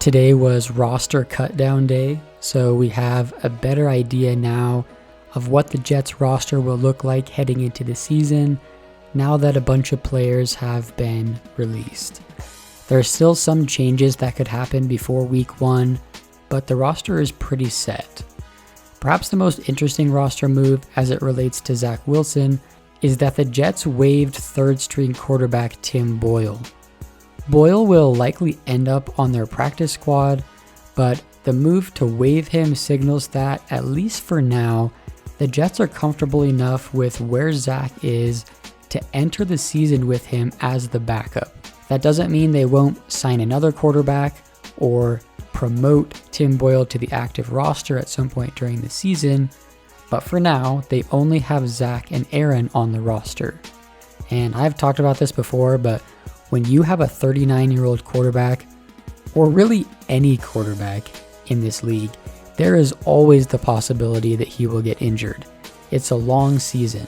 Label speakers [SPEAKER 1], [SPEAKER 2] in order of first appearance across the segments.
[SPEAKER 1] today was roster cutdown day, so we have a better idea now of what the Jets roster will look like heading into the season now that a bunch of players have been released. There are still some changes that could happen before week 1, but the roster is pretty set. Perhaps the most interesting roster move as it relates to Zach Wilson is that the Jets waived third-string quarterback Tim Boyle. Boyle will likely end up on their practice squad, but the move to waive him signals that, at least for now, the Jets are comfortable enough with where Zach is to enter the season with him as the backup. That doesn't mean they won't sign another quarterback or promote Tim Boyle to the active roster at some point during the season, but for now, they only have Zach and Aaron on the roster. And I've talked about this before, but when you have a 39-year-old quarterback, or really any quarterback in this league, there is always the possibility that he will get injured. It's a long season.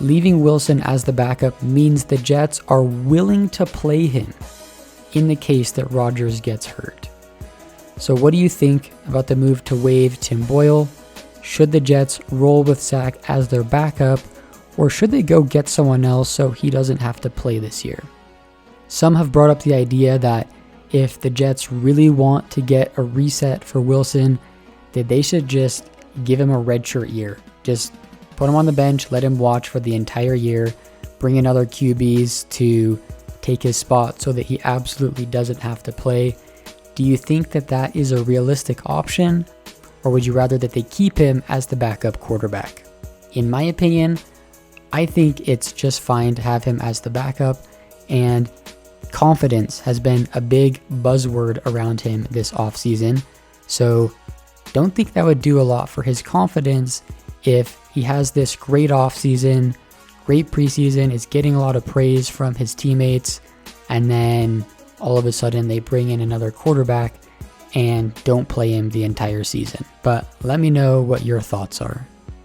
[SPEAKER 1] Leaving Wilson as the backup means the Jets are willing to play him in the case that Rodgers gets hurt. So what do you think about the move to waive Tim Boyle? Should the Jets roll with Zach as their backup, or should they go get someone else so he doesn't have to play this year? Some have brought up the idea that if the Jets really want to get a reset for Wilson, that they should just give him a redshirt year. Just put him on the bench, let him watch for the entire year, bring in other QBs to take his spot so that he absolutely doesn't have to play. Do you think that that is a realistic option, or would you rather that they keep him as the backup quarterback? In my opinion, I think it's just fine to have him as the backup, and confidence has been a big buzzword around him this offseason, so don't think that would do a lot for his confidence if he has this great offseason, great preseason, is getting a lot of praise from his teammates, and then all of a sudden they bring in another quarterback and don't play him the entire season. But let me know what your thoughts are.